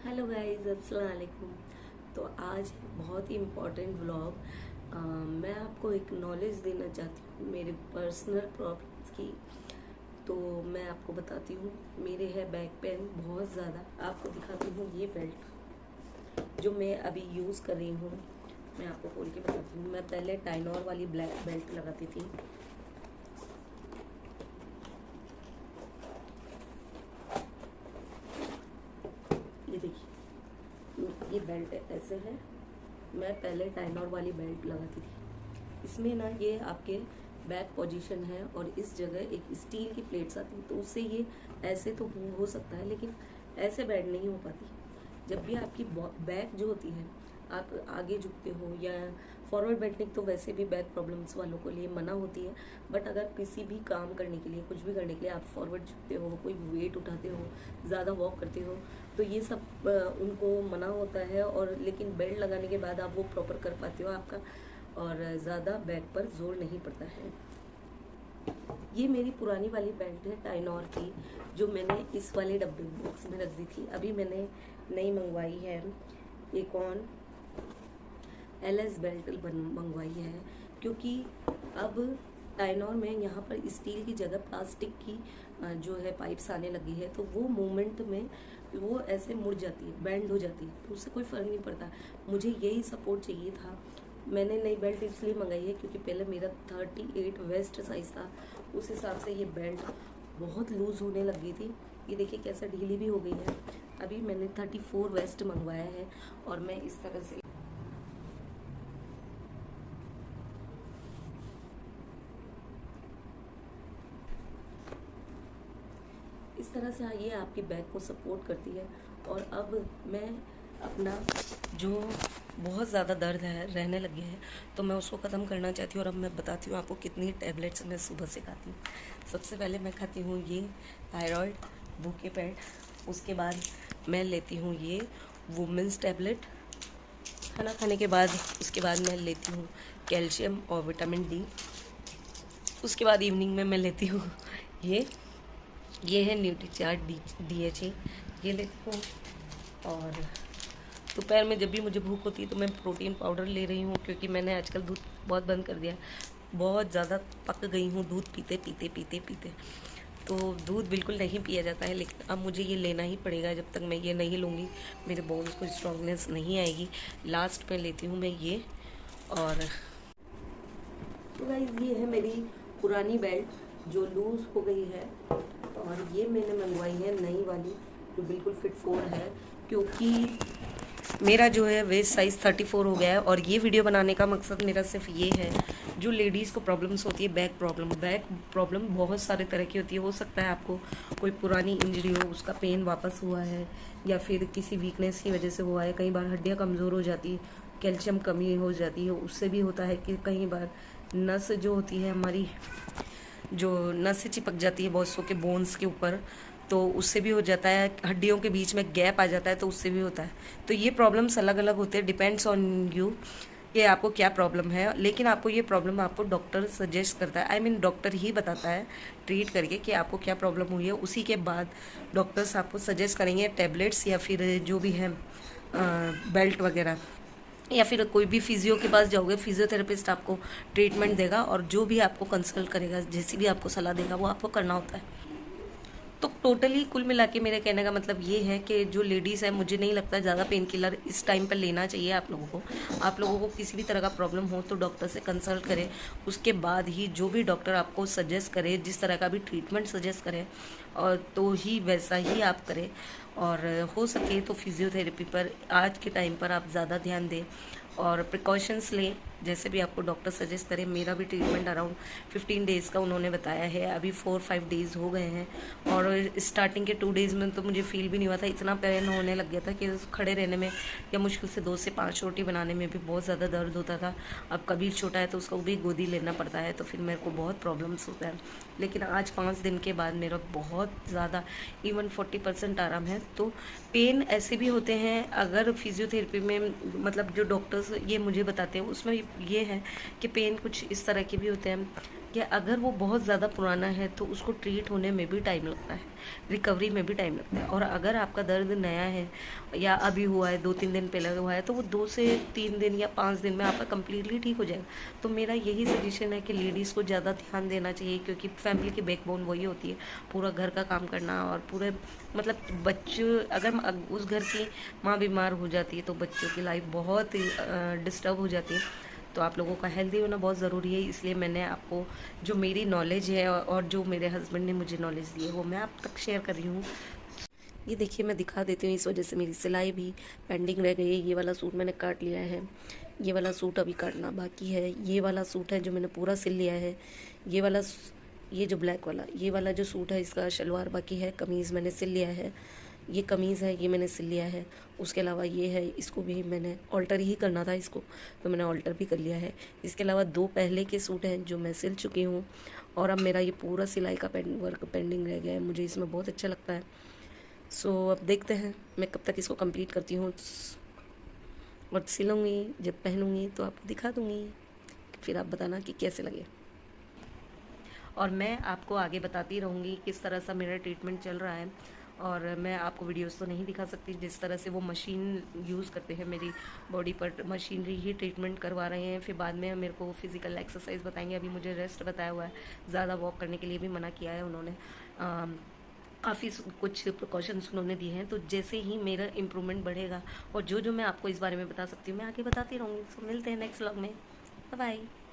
Hello guys, अस्सलाम वालेकुम। तो आज बहुत ही इम्पोर्टेंट व्लॉग। मैं आपको एक नॉलेज देना चाहती हूँ मेरे पर्सनल प्रॉब्लम्स की। तो मैं आपको बताती हूँ, मेरे है बैक पेन बहुत ज़्यादा। आपको दिखाती हूँ ये बेल्ट जो मैं अभी यूज़ कर रही हूँ। मैं आपको खोल के बताती हूँ। मैं पहले टाइनॉर वाली ब्लैक बेल्ट लगाती थी। ये देखिए, ये बेल्ट ऐसे है। मैं पहले टाइनॉर वाली बेल्ट लगाती थी। इसमें ना ये आपके बैक पोजीशन है और इस जगह एक स्टील की प्लेट्स आती तो उससे ये ऐसे तो हो सकता है, लेकिन ऐसे बेंड नहीं हो पाती। जब भी आपकी बैक जो होती है, आप आगे झुकते हो या फॉरवर्ड बैठने की, तो वैसे भी बैक प्रॉब्लम्स वालों के लिए मना होती है। बट अगर किसी भी काम करने के लिए, कुछ भी करने के लिए आप फॉरवर्ड झुकते हो, कोई वेट उठाते हो, ज़्यादा वॉक करते हो, तो ये सब उनको मना होता है। और लेकिन बेल्ट लगाने के बाद आप वो प्रॉपर कर पाते हो आपका, और ज़्यादा बैक पर जोर नहीं पड़ता है। ये मेरी पुरानी वाली बेल्ट है टाइनॉर की, जो मैंने इस वाले डब्बे बॉक्स में रख दी थी। अभी मैंने नई मंगवाई है, एक और LS बेल्ट मंगवाई है, क्योंकि अब टाइनॉर में यहाँ पर स्टील की जगह प्लास्टिक की जो है पाइप्स आने लगी है, तो वो मूवमेंट में वो ऐसे मुड़ जाती है, बेंड हो जाती है, तो उससे कोई फ़र्क नहीं पड़ता। मुझे यही सपोर्ट चाहिए था। मैंने नई बेल्ट इसलिए मंगाई है क्योंकि पहले मेरा 38 वेस्ट साइज़ था, उस हिसाब से ये बेल्ट बहुत लूज़ होने लग गई थी। ये देखिए कैसा ढीली भी हो गई है। अभी मैंने 34 वेस्ट मंगवाया है और मैं इस तरह से इस तरह से ये आपकी बैक को सपोर्ट करती है। और अब मैं अपना जो बहुत ज़्यादा दर्द है रहने लगे है, तो मैं उसको ख़त्म करना चाहती हूँ। और अब मैं बताती हूँ आपको कितनी टैबलेट्स मैं सुबह से खाती हूँ। सबसे पहले मैं खाती हूँ ये थायराइड बूके पैड। उसके बाद मैं लेती हूँ ये वुमेंस टैबलेट खाना खाने के बाद। उसके बाद मैं लेती हूँ कैल्शियम और विटामिन डी। उसके बाद इवनिंग में मैं लेती हूँ ये है न्यूट्रीचार्ट DHA, ये लेती हूँ। और दोपहर में जब भी मुझे भूख होती है तो मैं प्रोटीन पाउडर ले रही हूँ, क्योंकि मैंने आजकल दूध बहुत बंद कर दिया। बहुत ज़्यादा पक गई हूँ दूध पीते पीते पीते पीते, तो दूध बिल्कुल नहीं पिया जाता है। लेकिन अब मुझे ये लेना ही पड़ेगा। जब तक मैं ये नहीं लूँगी मेरे बोन्स को स्ट्रॉन्गनेस नहीं आएगी। लास्ट में लेती हूँ मैं ये। और तो गाइस, ये है मेरी पुरानी बेल्ट जो लूज़ हो गई है, और ये मैंने मंगवाई है नई वाली जो बिल्कुल फिट 4 है, क्योंकि मेरा जो है वेस्ट साइज़ 34 हो गया है। और ये वीडियो बनाने का मकसद मेरा सिर्फ ये है, जो लेडीज़ को प्रॉब्लम्स होती है, बैक प्रॉब्लम बहुत सारे तरह की होती है। हो सकता है आपको कोई पुरानी इंजरी हो, उसका पेन वापस हुआ है, या फिर किसी वीकनेस की वजह से हुआ है। कई बार हड्डियाँ कमज़ोर हो जाती है, कैल्शियम कमी हो जाती है, उससे भी होता है कि कई बार नस जो होती है हमारी, जो नस से चिपक जाती है बहुत सौ के बोन्स के ऊपर, तो उससे भी हो जाता है। हड्डियों के बीच में गैप आ जाता है, तो उससे भी होता है। तो ये प्रॉब्लम्स अलग अलग होते हैं, डिपेंड्स ऑन यू कि आपको क्या प्रॉब्लम है। लेकिन आपको ये प्रॉब्लम आपको डॉक्टर सजेस्ट करता है, डॉक्टर ही बताता है ट्रीट करके कि आपको क्या प्रॉब्लम हुई है। उसी के बाद डॉक्टर्स आपको सजेस्ट करेंगे टैबलेट्स, या फिर जो भी है बेल्ट वगैरह, या फिर कोई भी फिजियो के पास जाओगे, फिजियोथेरेपिस्ट आपको ट्रीटमेंट देगा, और जो भी आपको कंसल्ट करेगा, जैसी भी आपको सलाह देगा, वो आपको करना होता है। तो टोटली कुल मिला के मेरे कहने का मतलब ये है कि जो लेडीज़ है, मुझे नहीं लगता ज़्यादा पेन किलर इस टाइम पर लेना चाहिए आप लोगों को। आप लोगों को किसी भी तरह का प्रॉब्लम हो तो डॉक्टर से कंसल्ट करें। उसके बाद ही जो भी डॉक्टर आपको सजेस्ट करे, जिस तरह का भी ट्रीटमेंट सजेस्ट करे, और तो ही वैसा ही आप करें। और हो सके तो फिजियोथेरेपी पर आज के टाइम पर आप ज़्यादा ध्यान दें और प्रिकॉशंस लें, जैसे भी आपको डॉक्टर सजेस्ट करें। मेरा भी ट्रीटमेंट अराउंड 15 डेज़ का उन्होंने बताया है। अभी 4-5 डेज़ हो गए हैं, और स्टार्टिंग के 2 डेज़ में तो मुझे फील भी नहीं हुआ था। इतना पेन होने लग गया था कि खड़े रहने में या मुश्किल से 2 से 5 रोटी बनाने में भी बहुत ज़्यादा दर्द होता था। अब कभी छोटा है तो उसको भी गोदी लेना पड़ता है, तो फिर मेरे को बहुत प्रॉब्लम्स होता है। लेकिन आज 5 दिन के बाद मेरा बहुत ज़्यादा, इवन 40% आराम है। तो पेन ऐसे भी होते हैं, अगर फिजियोथेरेपी में मतलब जो डॉक्टर्स ये मुझे बताते हैं, उसमें ये है कि पेन कुछ इस तरह के भी होते हैं कि अगर वो बहुत ज़्यादा पुराना है तो उसको ट्रीट होने में भी टाइम लगता है, रिकवरी में भी टाइम लगता है। और अगर आपका दर्द नया है या अभी हुआ है, 2-3 दिन पहले हुआ है, तो वो 2 से 3 दिन या 5 दिन में आपका कम्प्लीटली ठीक हो जाएगा। तो मेरा यही सजेशन है कि लेडीज़ को ज़्यादा ध्यान देना चाहिए, क्योंकि फैमिली की बैकबोन वही होती है, पूरा घर का काम करना और पूरे मतलब बच्चों, अगर उस घर की माँ बीमार हो जाती है तो बच्चों की लाइफ बहुत डिस्टर्ब हो जाती है। तो आप लोगों का हेल्दी होना बहुत ज़रूरी है, इसलिए मैंने आपको जो मेरी नॉलेज है और जो मेरे हस्बैंड ने मुझे नॉलेज दी है वो मैं आप तक शेयर कर रही हूँ। ये देखिए मैं दिखा देती हूँ, इस वजह से मेरी सिलाई भी पेंडिंग रह गई है। ये वाला सूट मैंने काट लिया है, ये वाला सूट अभी काटना बाकी है। ये वाला सूट है जो मैंने पूरा सिल लिया है। ये जो ब्लैक वाला, ये वाला जो सूट है इसका शलवार बाकी है। कमीज़ मैंने सिल लिया है, ये कमीज़ है ये मैंने सिल लिया है। उसके अलावा ये है, इसको भी मैंने ऑल्टर ही करना था इसको, तो मैंने ऑल्टर भी कर लिया है। इसके अलावा 2 पहले के सूट हैं जो मैं सिल चुकी हूँ, और अब मेरा ये पूरा सिलाई का वर्क पेंडिंग रह गया है। मुझे इसमें बहुत अच्छा लगता है। सो अब देखते हैं मैं कब तक इसको कंप्लीट करती हूँ, और सिलूँगी जब पहनूँगी तो आपको दिखा दूँगी, फिर आप बताना कि कैसे लगे। और मैं आपको आगे बताती रहूँगी किस तरह से मेरा ट्रीटमेंट चल रहा है। और मैं आपको वीडियोस तो नहीं दिखा सकती, जिस तरह से वो मशीन यूज़ करते हैं मेरी बॉडी पर, मशीनरी ही ट्रीटमेंट करवा रहे हैं। फिर बाद में मेरे को फिज़िकल एक्सरसाइज बताएंगे। अभी मुझे रेस्ट बताया हुआ है, ज़्यादा वॉक करने के लिए भी मना किया है उन्होंने। काफ़ी कुछ प्रिकॉशंस उन्होंने दिए हैं। तो जैसे ही मेरा इम्प्रूवमेंट बढ़ेगा और जो जो मैं आपको इस बारे में बता सकती हूँ मैं आगे बताती रहूँगी। सो मिलते हैं नेक्स्ट व्लॉग में। Bye bye.